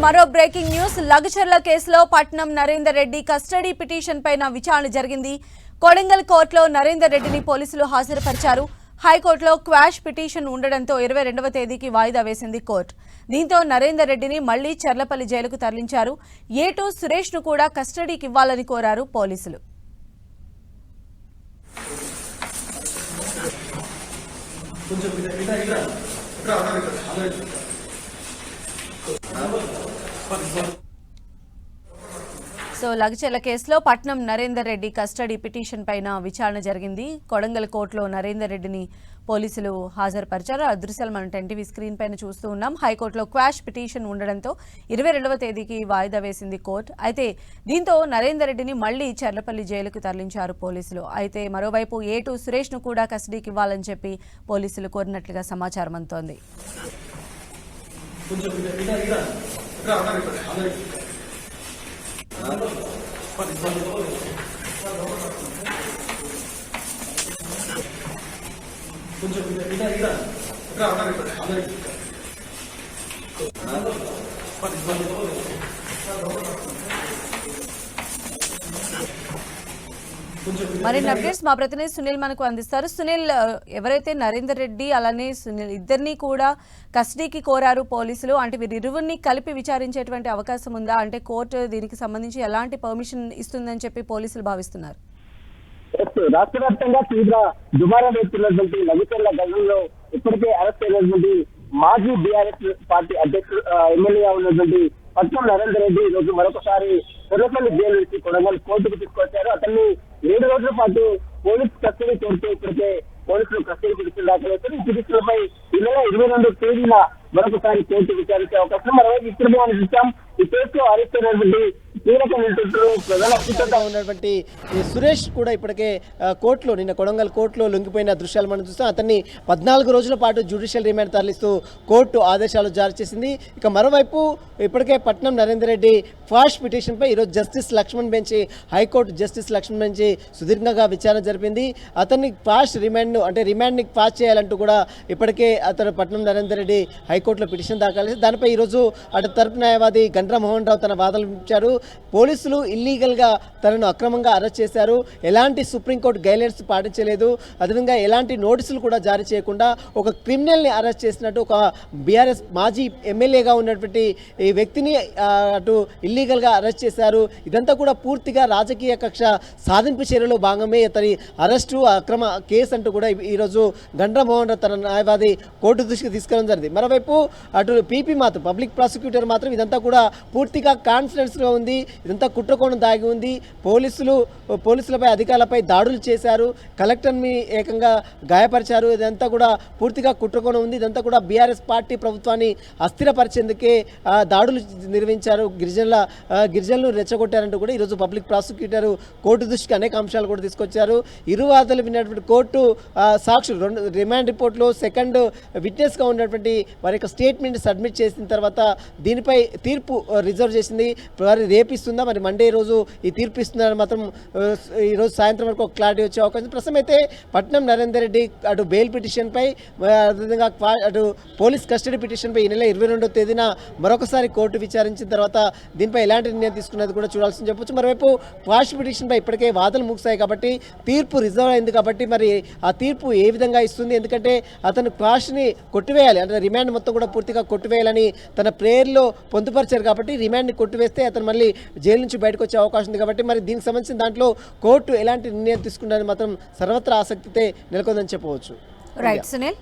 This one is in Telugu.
మరో బ్రేకింగ్ న్యూస్ లగచర్ల కేసులో పట్నం నరేందర్ రెడ్డి కస్టడీ పిటిషన్ పైన విచారణ జరిగింది. కొడంగల్ కోర్టులో నరేందర్ రెడ్డిని పోలీసులు హాజరుపరిచారు. హైకోర్టులో క్వాష్ పిటిషన్ ఉండడంతో 22వ తేదీకి వాయిదా వేసింది కోర్టు. దీంతో నరేందర్ రెడ్డిని మళ్లీ చర్లపల్లి జైలుకు తరలించారు. ఏటూ సురేష్ ను కూడా కస్టడీకి ఇవ్వాలని కోరారు పోలీసులు. సో లగచర్ల కేసులో పట్నం నరేందర్ రెడ్డి కస్టడీ పిటిషన్ పైన విచారణ జరిగింది. కొడంగల్ కోర్టులో నరేందర్ రెడ్డిని పోలీసులు హాజరుపరిచారు. ఆ దృశ్యాలు మనం 10TV స్క్రీన్ పైన చూస్తూ ఉన్నాం. హైకోర్టులో క్వాష్ పిటిషన్ ఉండడంతో 22వ తేదీకి వాయిదా వేసింది కోర్టు. అయితే దీంతో నరేందర్ రెడ్డిని మళ్లీ చర్లపల్లి జైలుకు తరలించారు పోలీసులు. అయితే మరోవైపు ఏటూ సురేష్ ను కూడా కస్టడీకి ఇవ్వాలని చెప్పి పోలీసులు కోరినట్లుగా సమాచారం అందుతోంది. మరిన్ని అప్డేట్స్ మా ప్రతినిధి సునీల్ మనకు అందిస్తారు. సునీల్, ఎవరైతే నరేందర్ రెడ్డి అలానే సునీల్ ఇద్దరిని కూడా కస్టడీకి కోరారు పోలీసులు, అంటే వీరిరువురిని కలిపి విచారించేటువంటి అవకాశం ఉందా? అంటే కోర్టు దీనికి సంబంధించి ఎలాంటి పర్మిషన్ ఇస్తుందని చెప్పి పోలీసులు భావిస్తున్నారు? రాష్ట్ర వ్యాప్తంగా తీవ్ర దుమారం రేపుతున్నటువంటి లగచర్ల ఘటనలో ఇప్పటికే అరెస్ట్ అయినటువంటి మాజీ బీఆర్ఎస్ పార్టీ అధ్యక్షుడు ఎమ్మెల్యేగా ఉన్నటువంటి పట్నం నరేందర్ రెడ్డి ఈ రోజు మరొకసారి చర్లపల్లి జైలు నుంచి కొడంగల్ కోర్టుకు తీసుకొచ్చారు. అతన్ని 7 రోజుల పాటు పోలీసు కస్టడీ కోరుతూ ఇప్పటికే పోలీసులు కస్టడీ పిటిషన్ దాఖలు చేశారు. ఈ పిటిషన్లపై ఈ నెల 22వ తేదీన మరొకసారి కోర్టు విచారించే అవకాశం. మరోవైపు ఇప్పుడే మనం చూసాం, ఈ కేసులో అరెస్ట్ అయినటువంటి కీలక నిందితులు ప్రధాన అధికారిగా ఉన్నటువంటి సురేష్ కూడా ఇప్పటికే కోర్టులో నిన్న కొడంగల్ కోర్టులో లొంగిపోయిన దృశ్యాలు మనం చూస్తాం. అతన్ని 14 రోజుల పాటు జ్యుడిషియల్ రిమాండ్ తరలిస్తూ కోర్టు ఆదేశాలు జారీ చేసింది. ఇక మరోవైపు ఇప్పటికే పట్నం నరేందర్ రెడ్డి క్వాష్ పిటిషన్పై ఈరోజు justice Laxman bench, high court justice Laxman bench సుదీర్ఘంగా విచారణ జరిపింది. అతన్ని క్వాష్ రిమాండ్ను అంటే రిమాండ్ని క్వాష్ చేయాలంటూ కూడా ఇప్పటికే అతను పట్నం నరేందర్ రెడ్డి హైకోర్టులో పిటిషన్ దాఖలు చేసి దానిపై ఈరోజు అటు తరపు న్యాయవాది గండ్ర మోహన్ రావు తన వాదనలు ఇచ్చారు. పోలీసులు ఇల్లీగల్గా తనను అక్రమంగా అరెస్ట్ చేశారు, ఎలాంటి సుప్రీంకోర్టు గైడ్లైన్స్ పాటించలేదు, అదేవిధంగా ఎలాంటి నోటీసులు కూడా జారీ చేయకుండా ఒక క్రిమినల్ని అరెస్ట్ చేసినట్టు ఒక బీఆర్ఎస్ మాజీ ఎమ్మెల్యేగా ఉన్నటువంటి ఈ వ్యక్తిని అటు ఇల్లీగల్గా అరెస్ట్ చేశారు. ఇదంతా కూడా పూర్తిగా రాజకీయ కక్ష సాధింపు చర్యలో భాగమే ఇతని అరెస్టు అక్రమ కేసు అంటూ కూడా ఈరోజు గండ్ర మోహన్ రావు తన న్యాయవాది కోర్టు దృష్టికి తీసుకురావడం జరిగింది. మరోవైపు అటు పీపీ మాత్రం పబ్లిక్ ప్రాసిక్యూటర్ మాత్రం ఇదంతా కూడా పూర్తిగా కాన్ఫిడెన్స్గా ఉంది, ఇదంతా కుట్రకోణం దాగి ఉంది, పోలీసులపై అధికారులపై దాడులు చేశారు, కలెక్టర్ని ఏకంగా గాయపరిచారు, ఇదంతా కూడా పూర్తిగా కుట్రకోణం ఉంది, ఇదంతా కూడా బీఆర్ఎస్ పార్టీ ప్రభుత్వాన్ని అస్థిరపరిచేందుకే దాడులు నిర్వహించారు, గిరిజనులు రెచ్చగొట్టారంటూ కూడా ఈరోజు పబ్లిక్ ప్రాసిక్యూటర్ కోర్టు దృష్టికి అనేక అంశాలు కూడా తీసుకొచ్చారు. ఇరు వాదనలు విన్నటువంటి కోర్టు సాక్షులు రిమాండ్ రిపోర్ట్లో సెకండ్ విట్నెస్గా ఉన్నటువంటి వారి యొక్క స్టేట్మెంట్ సబ్మిట్ చేసిన తర్వాత దీనిపై తీర్పు రిజర్వ్ చేసింది. వారి రేపు ఇస్తుందా, మరి మండే రోజు ఈ తీర్పు ఇస్తుందని మాత్రం ఈరోజు సాయంత్రం వరకు ఒక క్లారిటీ వచ్చే అవకాశం. ప్రస్తుతం అయితే పట్నం నరేందర్ రెడ్డి అటు బెయిల్ పిటిషన్పై అదేవిధంగా అటు పోలీస్ కస్టడీ పిటిషన్పై ఈ నెల 22వ తేదీన మరొకసారి కోర్టు విచారించిన తర్వాత దీనిపై ఎలాంటి నిర్ణయం తీసుకున్నది కూడా చూడాల్సింది చెప్పొచ్చు. మరోవైపు క్వాష్ పిటిషన్పై ఇప్పటికే వాదనలు ముగిశాయి కాబట్టి తీర్పు రిజర్వ్ అయింది కాబట్టి మరి ఆ తీర్పు ఏ విధంగా ఇస్తుంది, ఎందుకంటే అతను క్వాష్ని కొట్టివేయాలి అంటే రిమాండ్ మొత్తం కూడా పూర్తిగా కొట్టివేయాలని తన ప్రేయర్లో పొందుపరిచారు కాబట్టి రిమాండ్ని కొట్టివేస్తే అతను మళ్ళీ జైలు నుంచి బయటకు వచ్చే అవకాశం ఉంది. కాబట్టి మరి దీనికి సంబంధించిన దాంట్లో కోర్టు ఎలాంటి నిర్ణయం తీసుకుంటారని మాత్రం సర్వత్రా ఆసక్తితే నెలకొందని చెప్పవచ్చు. రైట్ సునీల్.